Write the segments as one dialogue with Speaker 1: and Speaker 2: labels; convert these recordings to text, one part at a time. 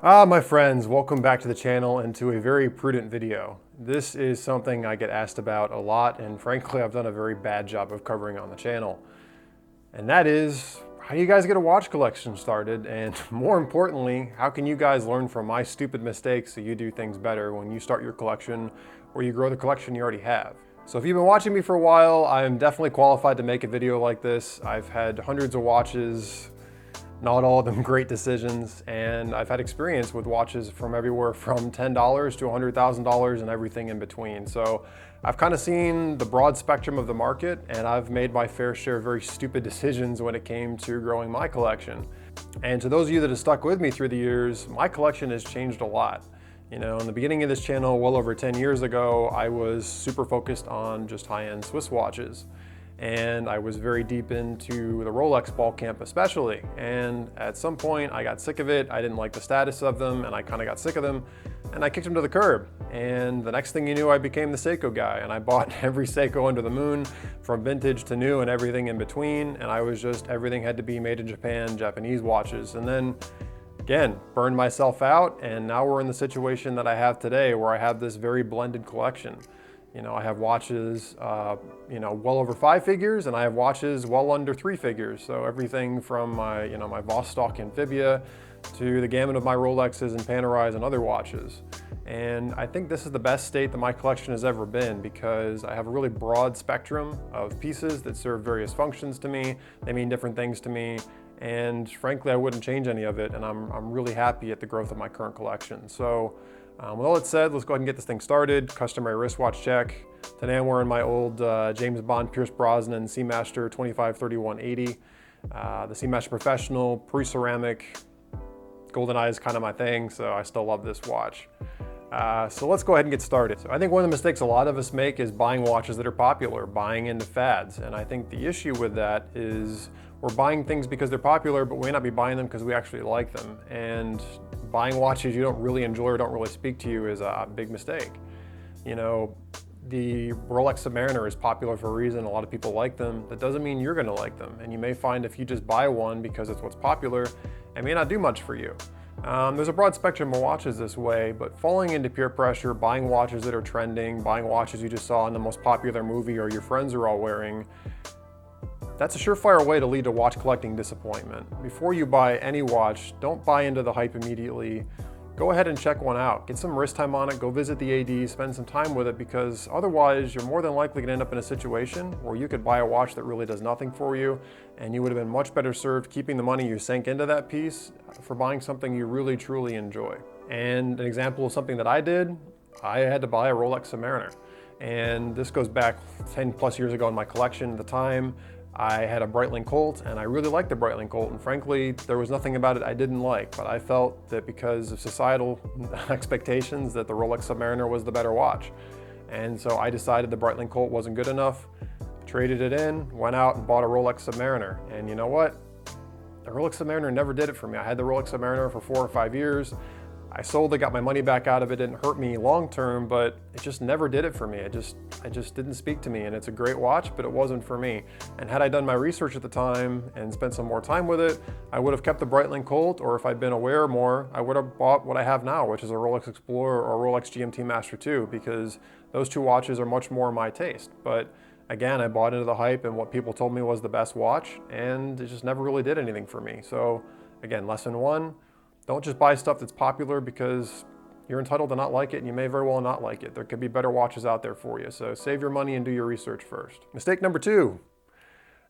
Speaker 1: My friends, welcome back to the channel and to a very prudent video. This is something I get asked about a lot, and frankly, I've done a very bad job of covering on the channel. And that is, how do you guys get a watch collection started? And more importantly, how can you guys learn from my stupid mistakes so you do things better when you start your collection or you grow the collection you already have? So if you've been watching me for a while, I'm definitely qualified to make a video like this. I've had hundreds of watches, not all of them great decisions, and I've had experience with watches from everywhere from $10 to $100,000 and everything in between. So I've kind of seen the broad spectrum of the market, and I've made my fair share of very stupid decisions when it came to growing my collection. And to those of you that have stuck with me through the years, my collection has changed a lot. You know, in the beginning of this channel, well over 10 years ago, I was super focused on just high-end Swiss watches. And I was very deep into the Rolex ball camp especially. And at some point I got sick of it. I didn't like the status of them, and I kind of got sick of them, and I kicked them to the curb. And the next thing you knew, I became the Seiko guy, and I bought every Seiko under the moon, from vintage to new and everything in between. And I was just, everything had to be made in Japan, Japanese watches. And then again, burned myself out, and now we're in the situation that I have today where I have this very blended collection. You know, I have watches, well over 5 figures, and I have watches well under 3 figures. So everything from my, my Vostok Amphibia to the gamut of my Rolexes and Panerais and other watches. And I think this is the best state that my collection has ever been, because I have a really broad spectrum of pieces that serve various functions to me. They mean different things to me. And frankly, I wouldn't change any of it. And I'm really happy at the growth of my current collection. So with all that said, let's go ahead and get this thing started. Customary wristwatch check. Today I'm wearing my old James Bond Pierce Brosnan Seamaster 253180. The Seamaster Professional, pre-ceramic. GoldenEye is kind of my thing, so I still love this watch. So let's go ahead and get started. So I think one of the mistakes a lot of us make is buying watches that are popular, buying into fads. And I think the issue with that is we're buying things because they're popular, but we may not be buying them because we actually like them. And buying watches you don't really enjoy or don't really speak to you is a big mistake. You know, the Rolex Submariner is popular for a reason. A lot of people like them. That doesn't mean you're gonna like them. And you may find if you just buy one because it's what's popular, it may not do much for you. There's a broad spectrum of watches this way, but falling into peer pressure, buying watches that are trending, buying watches you just saw in the most popular movie or your friends are all wearing, that's a surefire way to lead to watch collecting disappointment. Before you buy any watch, don't buy into the hype immediately. Go ahead and check one out. Get some wrist time on it, go visit the AD, spend some time with it, because otherwise you're more than likely gonna end up in a situation where you could buy a watch that really does nothing for you, and you would have been much better served keeping the money you sank into that piece for buying something you really truly enjoy. And an example of something that I did, I had to buy a Rolex Submariner. And this goes back 10 plus years ago in my collection. At the time, I had a Breitling-Colt, and I really liked the Breitling-Colt, and frankly, there was nothing about it I didn't like, but I felt that because of societal expectations that the Rolex Submariner was the better watch. And so I decided the Breitling-Colt wasn't good enough, traded it in, went out and bought a Rolex Submariner. And you know what? The Rolex Submariner never did it for me. I had the Rolex Submariner for 4 or 5 years. I sold it, got my money back out of it. Didn't hurt me long term, but it just never did it for me. It just didn't speak to me, and it's a great watch, but it wasn't for me. And had I done my research at the time and spent some more time with it, I would have kept the Breitling-Colt, or if I'd been aware more, I would have bought what I have now, which is a Rolex Explorer or a Rolex GMT Master 2, because those two watches are much more my taste. But again, I bought into the hype and what people told me was the best watch, and it just never really did anything for me. So again, lesson 1, don't just buy stuff that's popular because you're entitled to not like it, and you may very well not like it. There could be better watches out there for you. So save your money and do your research first. Mistake number 2.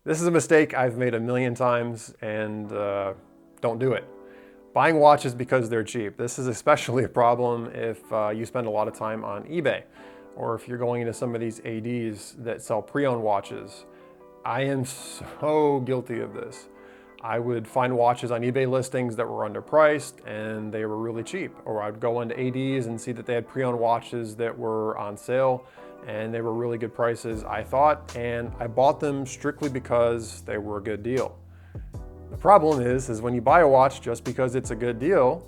Speaker 1: This is a mistake I've made a million times, and don't do it. Buying watches because they're cheap. This is especially a problem if you spend a lot of time on eBay, or if you're going into some of these ADs that sell pre-owned watches. I am so guilty of this. I would find watches on eBay listings that were underpriced and they were really cheap. Or I'd go into ADs and see that they had pre-owned watches that were on sale and they were really good prices, I thought, and I bought them strictly because they were a good deal. The problem is when you buy a watch just because it's a good deal,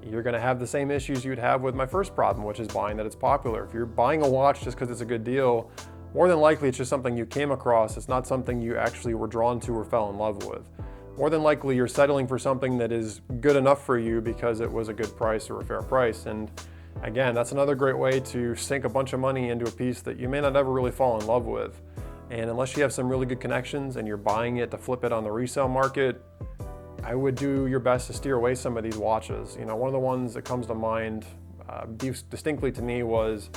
Speaker 1: you're gonna have the same issues you'd have with my first problem, which is buying that it's popular. If you're buying a watch just because it's a good deal, more than likely it's just something you came across. It's not something you actually were drawn to or fell in love with. more than likely you're settling for something that is good enough for you because it was a good price or a fair price. And again, that's another great way to sink a bunch of money into a piece that you may not ever really fall in love with. And unless you have some really good connections and you're buying it to flip it on the resale market, I would do your best to steer away some of these watches. You know, one of the ones that comes to mind distinctly to me was,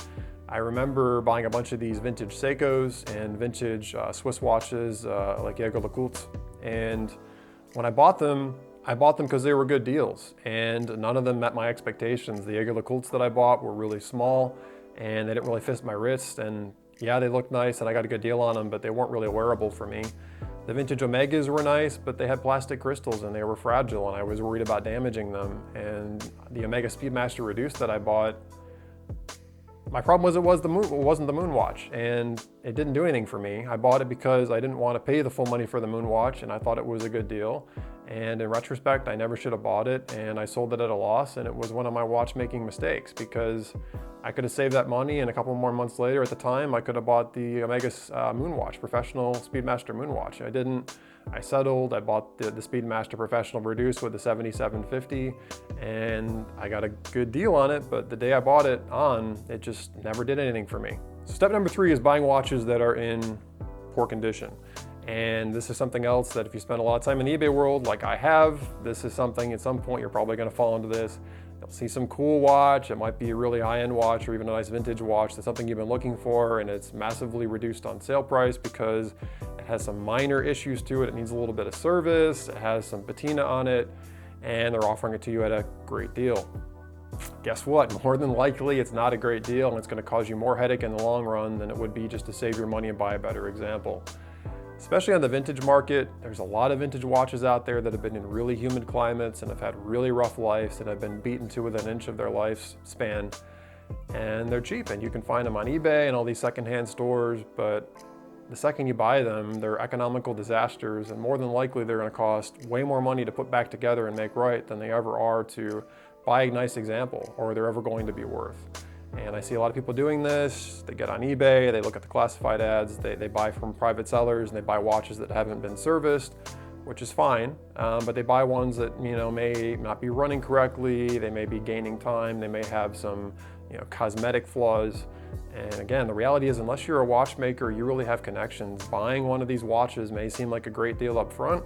Speaker 1: I remember buying a bunch of these vintage Seikos and vintage Swiss watches like Jaeger-LeCoultre. And when I bought them because they were good deals, and none of them met my expectations. The Jaeger-LeCoultres that I bought were really small and they didn't really fit my wrist, and yeah, they looked nice and I got a good deal on them, but they weren't really wearable for me. The vintage Omegas were nice, but they had plastic crystals and they were fragile and I was worried about damaging them. And the Omega Speedmaster Reduced that I bought, my problem was it wasn't the moon watch, and it didn't do anything for me. I bought it because I didn't want to pay the full money for the moon watch and I thought it was a good deal. And in retrospect, I never should have bought it, and I sold it at a loss, and it was one of my watchmaking mistakes because I could have saved that money, and a couple more months later at the time, I could have bought the Omega moon watch, professional Speedmaster moon watch. I didn't. I settled. I bought the Speedmaster Professional Reduced with the 7750, and I got a good deal on it, but the day I bought it it just never did anything for me. So step number 3 is buying watches that are in poor condition. And this is something else that if you spend a lot of time in the eBay world, like I have, this is something at some point you're probably gonna fall into this. You'll see some cool watch, it might be a really high-end watch or even a nice vintage watch. That's something you've been looking for, and it's massively reduced on sale price because it has some minor issues to it. It needs a little bit of service, it has some patina on it, and they're offering it to you at a great deal. Guess what? More than likely it's not a great deal, and it's gonna cause you more headache in the long run than it would be just to save your money and buy a better example. Especially on the vintage market, there's a lot of vintage watches out there that have been in really humid climates and have had really rough lives and have been beaten to within an inch of their lifespan. And they're cheap, and you can find them on eBay and all these secondhand stores, but the second you buy them, they're economical disasters, and more than likely they're gonna cost way more money to put back together and make right than they ever are to buy a nice example, or they're ever going to be worth. And I see a lot of people doing this. They get on eBay, they look at the classified ads, they buy from private sellers, and they buy watches that haven't been serviced, which is fine, but they buy ones that may not be running correctly, they may be gaining time, they may have some cosmetic flaws. And again, the reality is, unless you're a watchmaker, you really have connections. Buying one of these watches may seem like a great deal up front,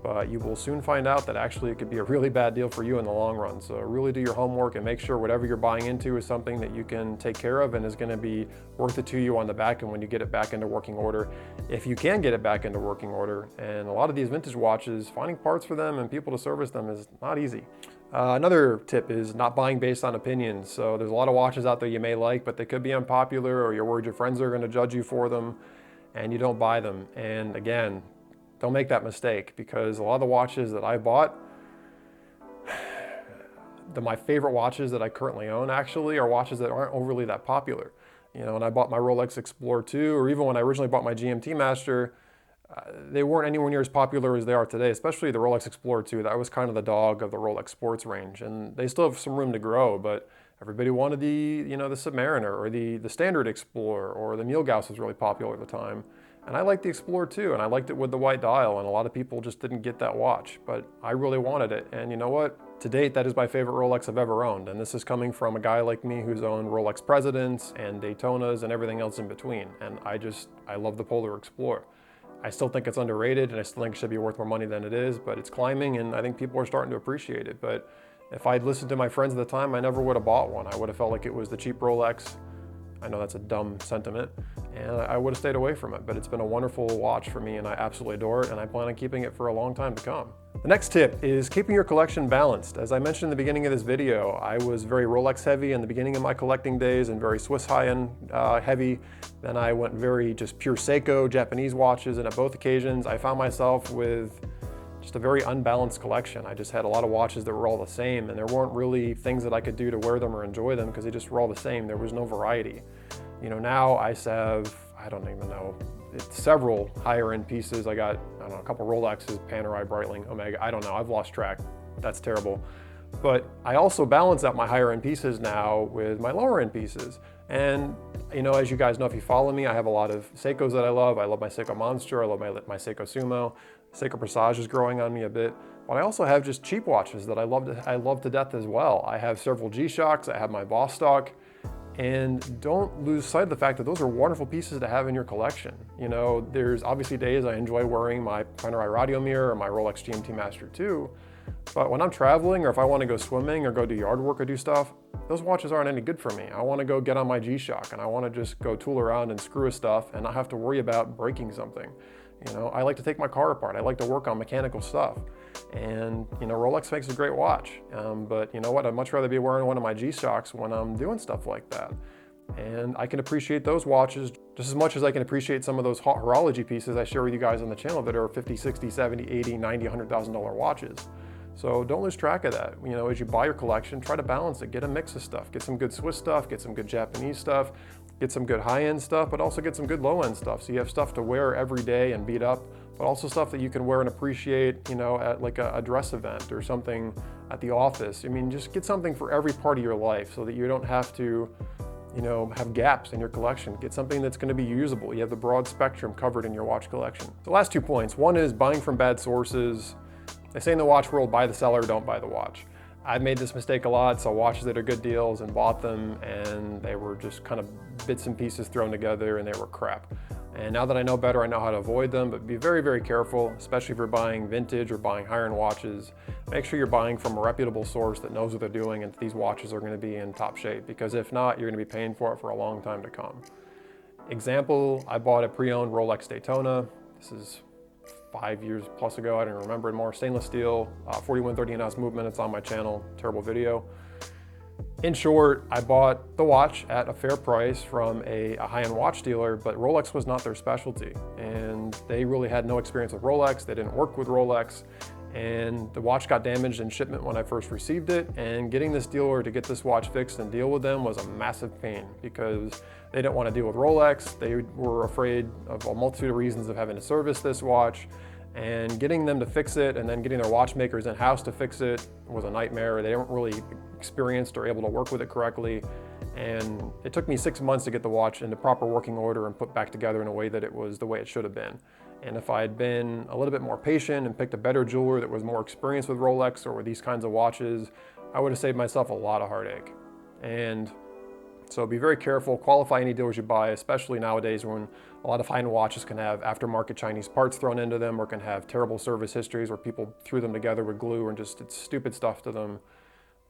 Speaker 1: but you will soon find out that actually it could be a really bad deal for you in the long run. So really do your homework and make sure whatever you're buying into is something that you can take care of and is gonna be worth it to you on the back end when you get it back into working order. If you can get it back into working order. And a lot of these vintage watches, finding parts for them and people to service them is not easy. Another tip is not buying based on opinions. So there's a lot of watches out there you may like, but they could be unpopular, or you're worried your friends are gonna judge you for them and you don't buy them. And again, don't make that mistake, because a lot of the watches that I bought, my favorite watches that I currently own actually are watches that aren't overly that popular. When I bought my Rolex Explorer 2, or even when I originally bought my GMT Master, they weren't anywhere near as popular as they are today, especially the Rolex Explorer 2. That was kind of the dog of the Rolex sports range, and they still have some room to grow, but everybody wanted the Submariner, or the Standard Explorer, or the Mielgauss was really popular at the time. And I liked the Explorer too, and I liked it with the white dial, and a lot of people just didn't get that watch, but I really wanted it. And you know what? To date, that is my favorite Rolex I've ever owned, and this is coming from a guy like me who's owned Rolex Presidents and Daytonas and everything else in between. And I love the Polar Explorer. I still think it's underrated, and I still think it should be worth more money than it is, but it's climbing, and I think people are starting to appreciate it. But if I'd listened to my friends at the time, I never would have bought one. I would have felt like it was the cheap Rolex. I know that's a dumb sentiment, and I would have stayed away from it, but it's been a wonderful watch for me, and I absolutely adore it, and I plan on keeping it for a long time to come. The next tip is keeping your collection balanced. As I mentioned in the beginning of this video, I was very Rolex heavy in the beginning of my collecting days and very Swiss high-end heavy. Then I went very just pure Seiko, Japanese watches, and at both occasions I found myself with just a very unbalanced collection. I just had a lot of watches that were all the same, and there weren't really things that I could do to wear them or enjoy them because they just were all the same. There was no variety. Now I have, I don't even know, it's several higher end pieces. I got, a couple Rolexes, Panerai, Breitling, Omega, I don't know, I've lost track. That's terrible. But I also balance out my higher end pieces now with my lower end pieces. And as you guys know, if you follow me, I have a lot of Seikos that I love. I love my Seiko Monster, I love my Seiko Sumo. Seiko Presage is growing on me a bit. But I also have just cheap watches that I love to death as well. I have several G-Shocks, I have my Vostok, and don't lose sight of the fact that those are wonderful pieces to have in your collection. You know, there's obviously days I enjoy wearing my Panerai Radiometer or my Rolex GMT Master 2, but when I'm traveling or if I want to go swimming or go do yard work or do stuff, those watches aren't any good for me. I want to go get on my G-Shock and I want to just go tool around and screw with stuff and not have to worry about breaking something. You know, I like to take my car apart. I like to work on mechanical stuff. And, you know, Rolex makes a great watch. But you know what? I'd much rather be wearing one of my G-Shocks when I'm doing stuff like that. And I can appreciate those watches just as much as I can appreciate some of those horology pieces I share with you guys on the channel that are 50, 60, 70, 80, 90, $100,000 watches. So don't lose track of that. You know, as you buy your collection, try to balance it. Get a mix of stuff. Get some good Swiss stuff, get some good Japanese stuff, get some good high-end stuff, but also get some good low-end stuff. So you have stuff to wear every day and beat up, but also stuff that you can wear and appreciate, you know, at like a dress event or something at the office. I mean, just get something for every part of your life so that you don't have to, you know, have gaps in your collection. Get something that's going to be usable. You have the broad spectrum covered in your watch collection. The last 2 points. One is buying from bad sources. They say in the watch world, buy the seller, don't buy the watch. I've made this mistake a lot, saw watches that are good deals and bought them, and they were just kind of bits and pieces thrown together and they were crap. And now that I know better, I know how to avoid them, but be very, very careful, especially if you're buying vintage or buying higher-end watches. Make sure you're buying from a reputable source that knows what they're doing and these watches are going to be in top shape, because if not, you're going to be paying for it for a long time to come. Example, I bought a pre-owned Rolex Daytona. This is 5 years plus ago, I don't remember it more. Stainless steel, 4130 ounce movement. It's on my channel, terrible video. In short, I bought the watch at a fair price from a high-end watch dealer, but Rolex was not their specialty. And they really had no experience with Rolex. They didn't work with Rolex. And the watch got damaged in shipment when I first received it. And getting this dealer to get this watch fixed and deal with them was a massive pain because they didn't want to deal with Rolex. They were afraid of a multitude of reasons of having to service this watch. And getting them to fix it and then getting their watchmakers in-house to fix it was a nightmare. They weren't really experienced or able to work with it correctly. And it took me 6 months to get the watch into proper working order and put back together in a way that it was the way it should have been. And if I had been a little bit more patient and picked a better jeweler that was more experienced with Rolex or with these kinds of watches, I would have saved myself a lot of heartache. And so be very careful, qualify any dealers you buy, especially nowadays when a lot of high-end watches can have aftermarket Chinese parts thrown into them or can have terrible service histories where people threw them together with glue and just did stupid stuff to them.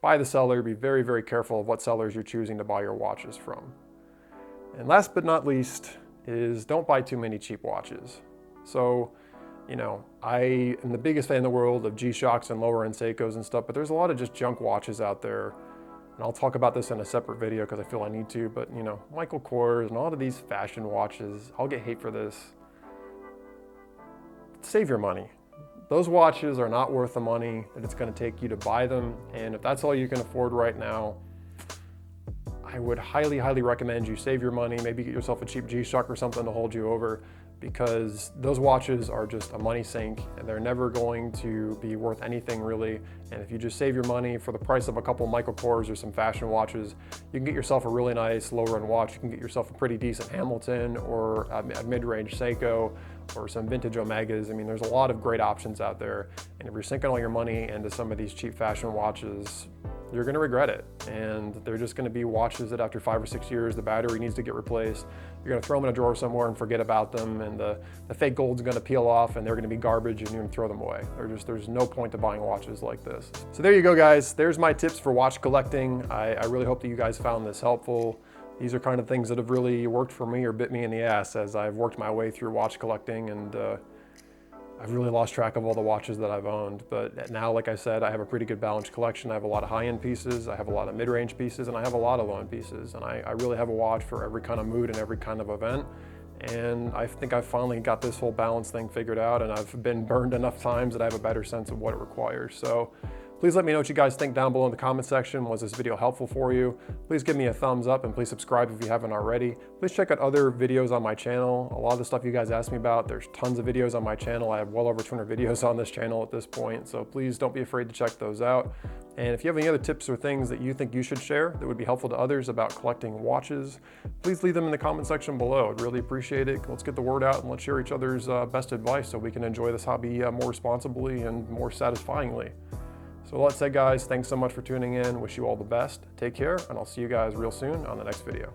Speaker 1: Buy the seller, be very, very careful of what sellers you're choosing to buy your watches from. And last but not least is don't buy too many cheap watches. So, you know, I am the biggest fan in the world of G-Shocks and lower-end Seikos and stuff, but there's a lot of just junk watches out there. And I'll talk about this in a separate video because I feel I need to, but you know, Michael Kors and all of these fashion watches, I'll get hate for this. Save your money. Those watches are not worth the money that it's going to take you to buy them. And if that's all you can afford right now, I would highly, highly recommend you save your money, maybe get yourself a cheap G-Shock or something to hold you over, because those watches are just a money sink and they're never going to be worth anything really. And if you just save your money for the price of a couple Michael Kors or some fashion watches, you can get yourself a really nice lower-end watch. You can get yourself a pretty decent Hamilton or a mid-range Seiko or some vintage Omegas. I mean, there's a lot of great options out there. And if you're sinking all your money into some of these cheap fashion watches, you're going to regret it. And they're just going to be watches that after 5 or 6 years, the battery needs to get replaced. You're going to throw them in a drawer somewhere and forget about them. And the fake gold's going to peel off and they're going to be garbage and you're going to throw them away. There's no point to buying watches like this. So there you go, guys. There's my tips for watch collecting. I really hope that you guys found this helpful. These are kind of things that have really worked for me or bit me in the ass as I've worked my way through watch collecting, and I've really lost track of all the watches that I've owned. But now, like I said, I have a pretty good balanced collection. I have a lot of high-end pieces, I have a lot of mid-range pieces, and I have a lot of low-end pieces. And I really have a watch for every kind of mood and every kind of event. And I think I've finally got this whole balance thing figured out, and I've been burned enough times that I have a better sense of what it requires. So Please let me know what you guys think down below in the comment section. Was this video helpful for you? Please give me a thumbs up and please subscribe if you haven't already. Please check out other videos on my channel. A lot of the stuff you guys asked me about, there's tons of videos on my channel. I have well over 200 videos on this channel at this point, so please don't be afraid to check those out. And if you have any other tips or things that you think you should share that would be helpful to others about collecting watches, please leave them in the comment section below. I'd really appreciate it. Let's get the word out and let's share each other's best advice so we can enjoy this hobby more responsibly and more satisfyingly. So let's say, guys, thanks so much for tuning in. Wish you all the best. Take care, and I'll see you guys real soon on the next video.